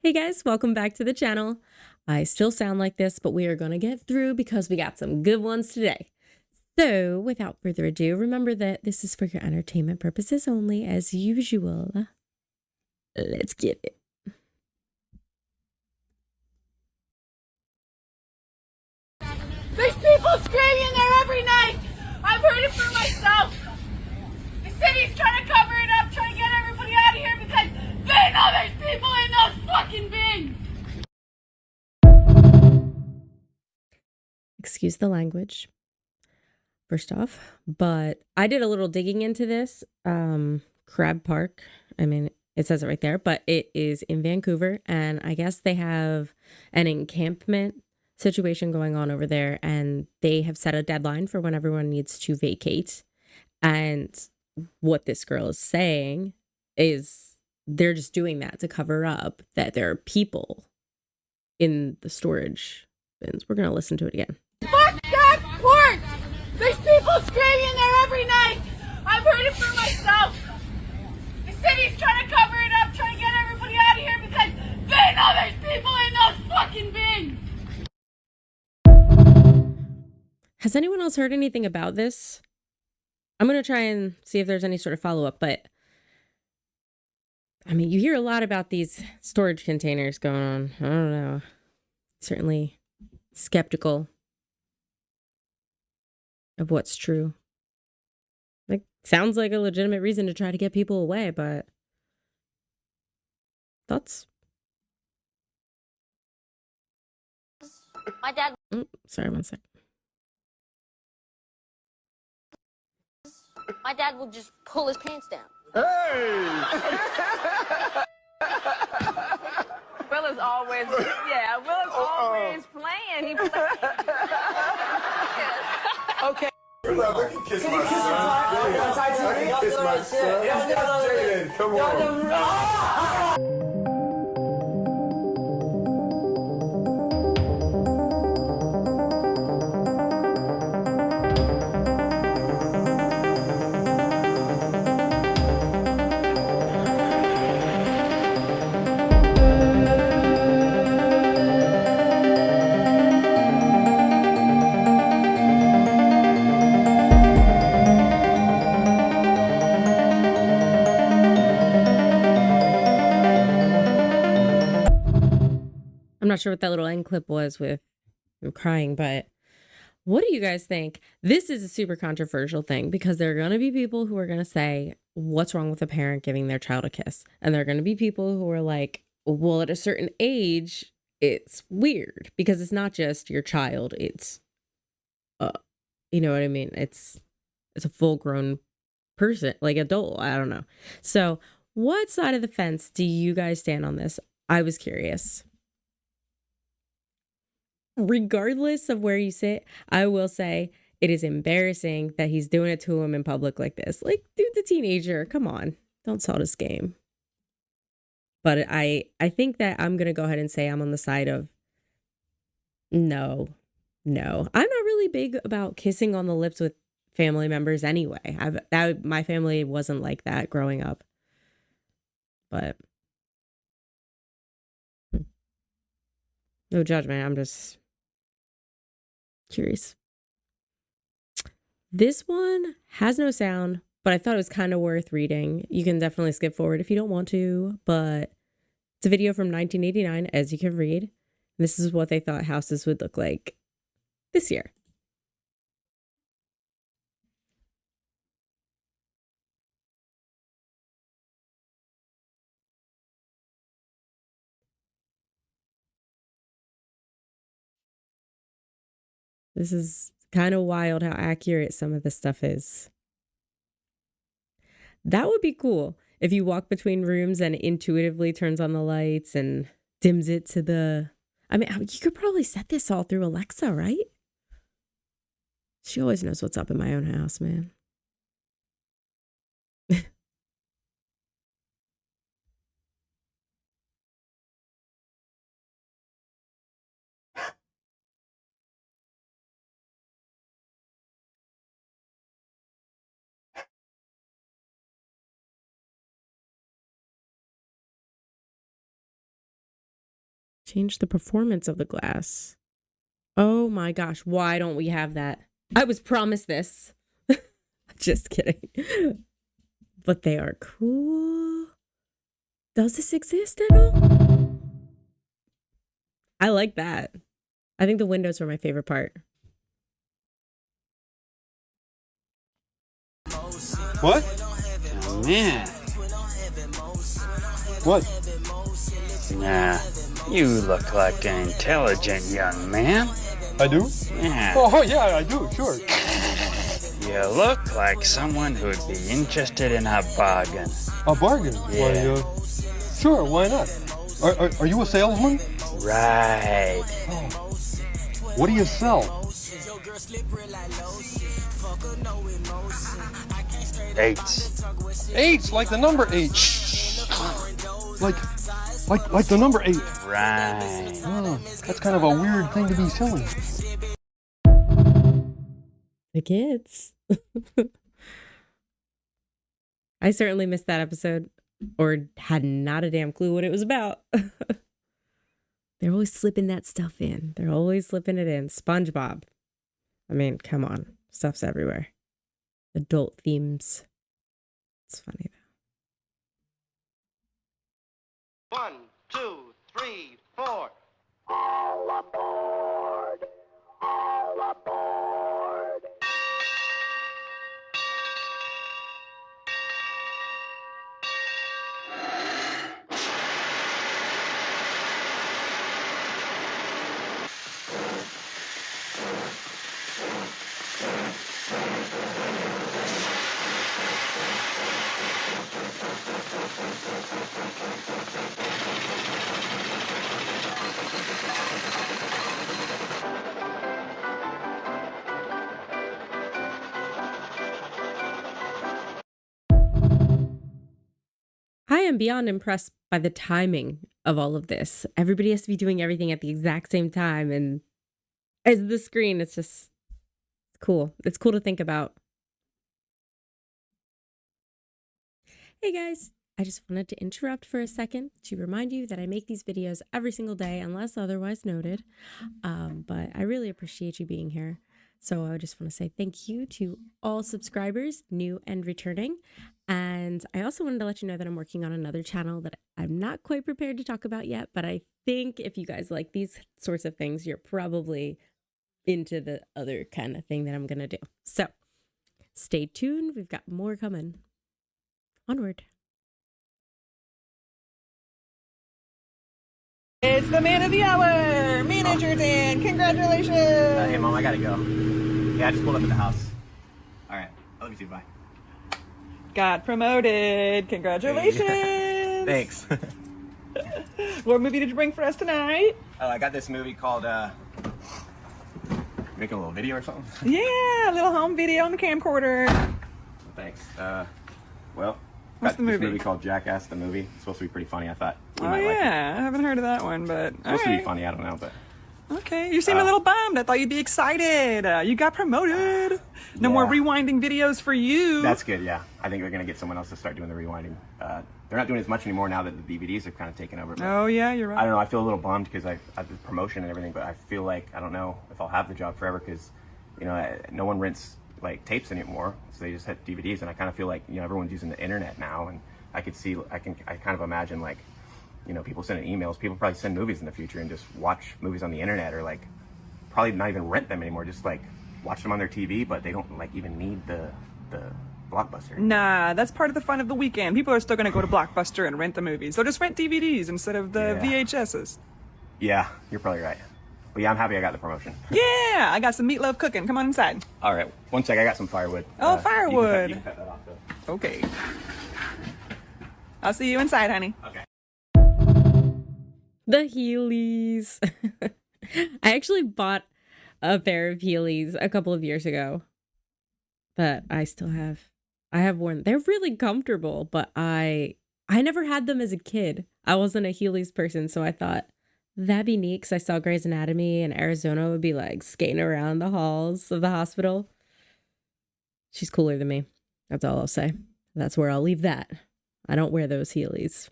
Hey guys, welcome back to the channel. I still sound like this, but we are going to get through because we got some good ones today. So without further ado, remember that this is for your entertainment purposes only as usual. Let's get it. There's people screaming there every night. I've heard it for myself. The city's trying to cover it up, trying to get everybody out of here because they know there's people in those fucking bins. Excuse the language, first off, but I did a little digging into this. Crab Park, I mean, it says it right there, but it is in Vancouver, and I guess they have an encampment situation going on over there, and they have set a deadline for when everyone needs to vacate. And what this girl is saying is they're just doing that to cover up that there are people in the storage bins. We're going to listen to it again. Fuck that pork! There's people screaming there every night. I've heard it for myself. The city's trying to cover it up, trying to get everybody out of here because they know there's people in those fucking bins. Has anyone else heard anything about this? I'm going to try and see if there's any sort of follow-up, but I mean, you hear a lot about these storage containers going on. I don't know. Certainly skeptical of what's true. Like, sounds like a legitimate reason to try to get people away, but thoughts? My dad. Sorry, one sec. My dad will just pull his pants down. Hey! Will is always, Will is always playing. He Okay. Brother, can kiss my son. I can kiss my son. Jaden, come on. I'm not sure what that little end clip was with him crying, but what do you guys think? This is a super controversial thing because there are going to be people who are going to say, what's wrong with a parent giving their child a kiss? And there are going to be people who are like, well, at a certain age, it's weird because it's not just your child. It's, you know what I mean? It's a full grown person, like adult. I don't know. So what side of the fence do you guys stand on this? I was curious. Regardless of where you sit, I will say it is embarrassing that he's doing it to him in public like this. Like, dude, the teenager, come on, don't sell this game. But I think that I'm gonna go ahead and say I'm on the side of no. I'm not really big about kissing on the lips with family members anyway. My family wasn't like that growing up. But no judgment. I'm just curious. This one has no sound, but I thought it was kind of worth reading. You can definitely skip forward if you don't want to, but it's a video from 1989, as you can read. This is what they thought houses would look like this year. This is kind of wild how accurate some of this stuff is. That would be cool if you walk between rooms and intuitively turns on the lights and dims it to the... I mean, you could probably set this all through Alexa, right? She always knows what's up in my own house, man. Change the performance of the glass. Oh my gosh, why don't we have that? I was promised this. Just kidding. But they are cool. Does this exist at all? I like that. I think the windows were my favorite part. What? Oh, man. What? Nah, you look like an intelligent young man. I do? Yeah. Oh, yeah, I do, sure. You look like someone who'd be interested in a bargain. A bargain? Yeah. Why, sure, why not? Are you a salesman? Right. Oh. What do you sell? 8. 8, like the number 8. Like the number 8. Right. Oh, that's kind of a weird thing to be selling. The kids. I certainly missed that episode or had not a damn clue what it was about. They're always slipping that stuff in. They're always slipping it in. SpongeBob. I mean, come on. Stuff's everywhere. Adult themes. It's funny though. 1, 2, 3, 4. I am beyond impressed by the timing of all of this. Everybody has to be doing everything at the exact same time. And as the screen, it's just cool. It's cool to think about. Hey guys, I just wanted to interrupt for a second to remind you that I make these videos every single day unless otherwise noted. But I really appreciate you being here. So I just want to say thank you to all subscribers, new and returning. And I also wanted to let you know that I'm working on another channel that I'm not quite prepared to talk about yet, but I think if you guys like these sorts of things, you're probably into the other kind of thing that I'm going to do. So stay tuned. We've got more coming. Onward. It's the man of the hour, Manager Dan. Congratulations. Hey, Mom, I gotta go. Yeah, I just pulled up at the house. All right, I love you too. Bye. Got promoted. Congratulations. Thanks. What movie did you bring for us tonight? Oh, I got this movie called, making a little video or something? Yeah, a little home video on the camcorder. Thanks. Well, What's got the this movie? movie called Jackass, the movie. It's supposed to be pretty funny, I thought. You Oh, might like it. yeah. I haven't heard of that one, but It's supposed to be funny, I don't know, but... Okay, you seem a little bummed. I thought you'd be excited. You got promoted. No more Yeah. rewinding videos for you. That's good, yeah. I think they're going to get someone else to start doing the rewinding. They're not doing as much anymore now that the DVDs have kind of taken over. But Oh, yeah, you're right. I don't know, I feel a little bummed because I've the promotion and everything, but I feel like, I don't know if I'll have the job forever because, you know, no one rents, like, tapes anymore, so they just hit DVDs, and I kind of feel like, you know, everyone's using the internet now, and I kind of imagine, like, you know, people sending emails, people probably send movies in the future and just watch movies on the internet, or, like, probably not even rent them anymore, just, like, watch them on their TV, but they don't, like, even need the Blockbuster. Nah, that's part of the fun of the weekend. People are still going to go to Blockbuster and rent the movies. They'll just rent DVDs instead of the Yeah. VHSs. Yeah, you're probably right. But yeah, I'm happy I got the promotion. Yeah, I got some meatloaf cooking. Come on inside. All right, one sec, I got some firewood. Oh, firewood. You can cut that off, though. Okay. I'll see you inside, honey. Okay. The Heelys. I actually bought a pair of Heelys a couple of years ago that I still have. I have worn. They're really comfortable, but I never had them as a kid. I wasn't a Heelys person, so I thought that'd be neat because I saw Grey's Anatomy and Arizona would be like skating around the halls of the hospital. She's cooler than me. That's all I'll say. That's where I'll leave that. I don't wear those Heelys.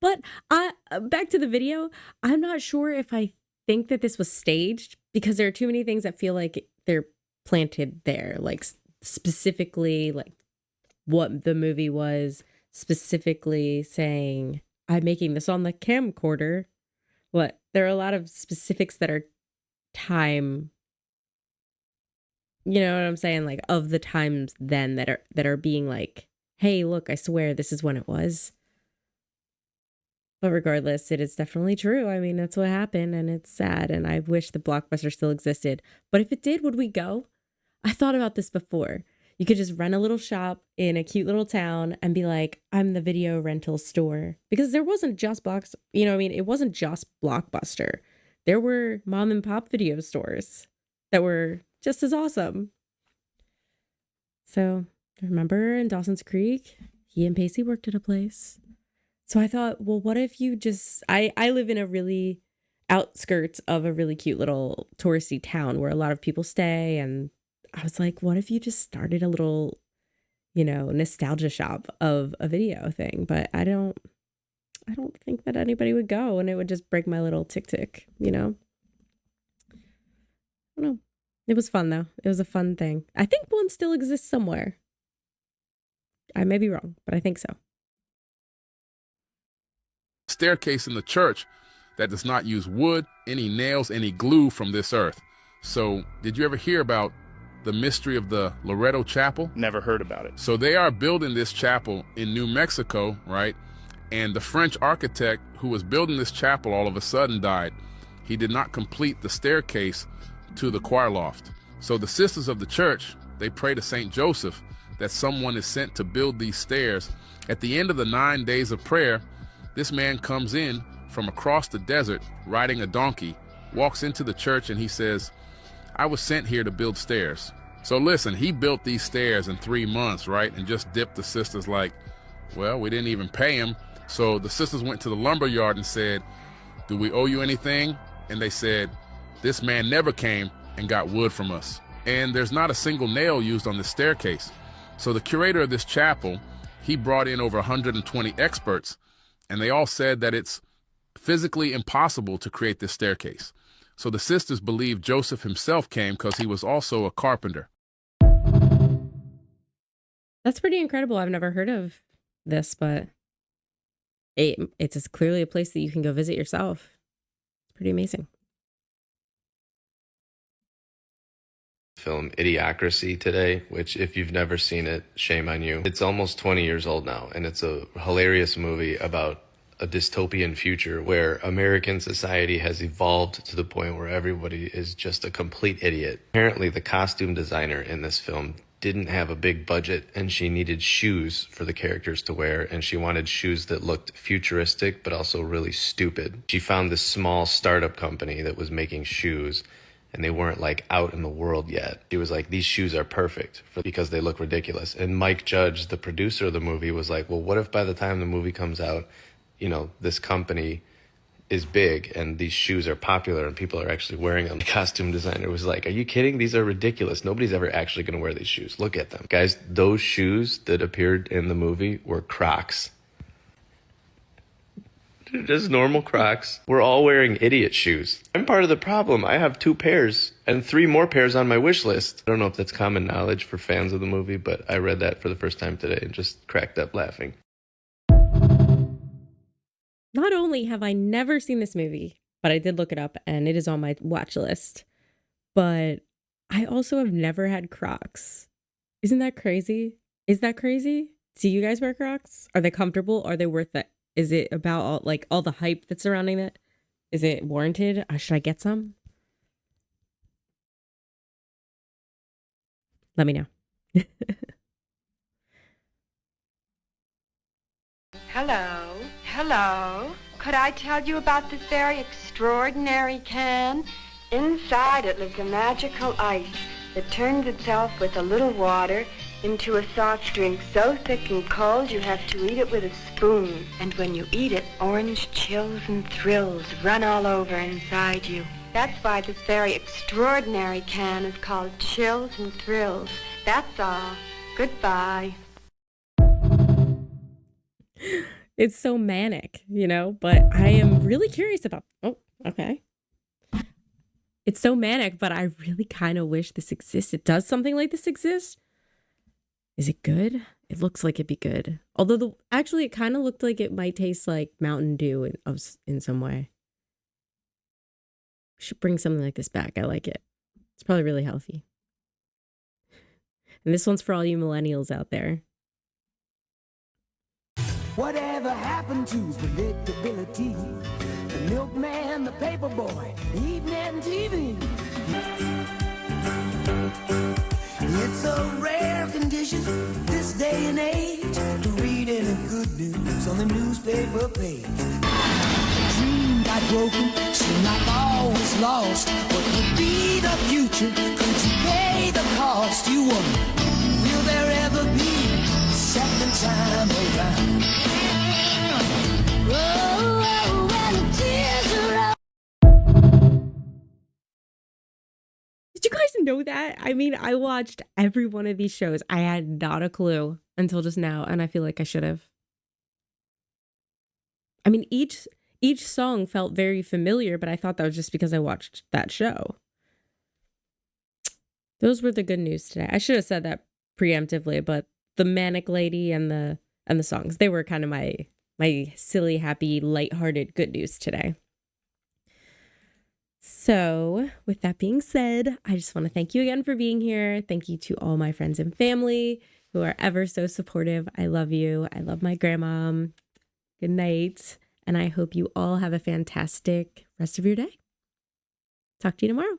But back to the video, I'm not sure if I think that this was staged because there are too many things that feel like they're planted there, like specifically like what the movie was, specifically saying, I'm making this on the camcorder. What? There are a lot of specifics that are time, you know what I'm saying? Like of the times then that are being like, hey, look, I swear this is when it was. But regardless, it is definitely true. I mean, that's what happened and it's sad. And I wish the Blockbuster still existed. But if it did, would we go? I thought about this before. You could just rent a little shop in a cute little town and be like, I'm the video rental store. Because there wasn't just it wasn't just Blockbuster. There were mom and pop video stores that were just as awesome. So remember in Dawson's Creek, he and Pacey worked at a place. So I thought, well, what if you just, I live in a really outskirts of a really cute little touristy town where a lot of people stay. And I was like, what if you just started a little, nostalgia shop of a video thing? But I don't think that anybody would go, and it would just break my little tick, I don't know. It was fun though. It was a fun thing. I think one still exists somewhere. I may be wrong, but I think so. Staircase in the church that does not use wood, any nails, any glue from this earth. So did you ever hear about the mystery of the Loretto chapel? Never heard about it. So they are building this chapel in New Mexico, right? And the French architect who was building this chapel all of a sudden died. He did not complete the staircase to the choir loft. So the sisters of the church, they pray to St. Joseph that someone is sent to build these stairs. At the end of the 9 days of prayer, this man comes in from across the desert riding a donkey, walks into the church, and he says, I was sent here to build stairs. So listen, he built these stairs in 3 months, right? And just dipped the sisters like, well, we didn't even pay him. So the sisters went to the lumber yard and said, do we owe you anything? And they said, this man never came and got wood from us. And there's not a single nail used on the staircase. So the curator of this chapel, he brought in over 120 experts, and they all said that it's physically impossible to create this staircase. So the sisters believe Joseph himself came because he was also a carpenter. That's pretty incredible. I've never heard of this, but it's clearly a place that you can go visit yourself. It's pretty amazing. Film Idiocracy today, which if you've never seen it, shame on you. It's almost 20 years old now, and it's a hilarious movie about a dystopian future where American society has evolved to the point where everybody is just a complete idiot. Apparently, the costume designer in this film didn't have a big budget, and she needed shoes for the characters to wear, and she wanted shoes that looked futuristic but also really stupid. She found this small startup company that was making shoes, and they weren't like out in the world yet. She was like, these shoes are perfect because they look ridiculous. And Mike Judge, the producer of the movie, was like, well, what if by the time the movie comes out, this company is big and these shoes are popular and people are actually wearing them? The costume designer was like, are you kidding? These are ridiculous. Nobody's ever actually going to wear these shoes. Look at them. Guys, those shoes that appeared in the movie were Crocs. They're just normal Crocs. We're all wearing idiot shoes. I'm part of the problem. I have 2 pairs and 3 more pairs on my wish list. I don't know if that's common knowledge for fans of the movie, but I read that for the first time today and just cracked up laughing. Not only have I never seen this movie, but I did look it up and it is on my watch list, but I also have never had Crocs. Isn't that crazy? Is that crazy? Do you guys wear Crocs? Are they comfortable? Are they worth it? Is it about all the hype that's surrounding it? Is it warranted? Should I get some? Let me know. Hello. Hello. Could I tell you about this very extraordinary can? Inside it lives a magical ice that turns itself with a little water into a soft drink so thick and cold you have to eat it with a spoon. And when you eat it, orange chills and thrills run all over inside you. That's why this very extraordinary can is called Chills and Thrills. That's all. Goodbye. It's so manic, you know, but I am really curious about, oh, okay. It's so manic, but I really kind of wish this existed. Does something like this exist? Is it good? It looks like it'd be good. Although actually it kind of looked like it might taste like Mountain Dew in some way. We should bring something like this back. I like it. It's probably really healthy. And this one's for all you millennials out there. Whatever happened to predictability? The milkman, the paperboy, evening TV. It's a rare condition this day and age to read any good news on the newspaper page. Dream got broken, seemed like all was lost. What would be the future? Could you pay the cost? You wonder, will there ever be a second time around? Oh, when the tears are out. Did you guys know that? I mean, I watched every one of these shows. I had not a clue until just now, and I feel like I should have. I mean, each song felt very familiar, but I thought that was just because I watched that show. Those were the good news today. I should have said that preemptively, but the Manic Lady and the songs, they were kind of my silly, happy, lighthearted good news today. So with that being said, I just want to thank you again for being here. Thank you to all my friends and family who are ever so supportive. I love you. I love my grandma. Good night. And I hope you all have a fantastic rest of your day. Talk to you tomorrow.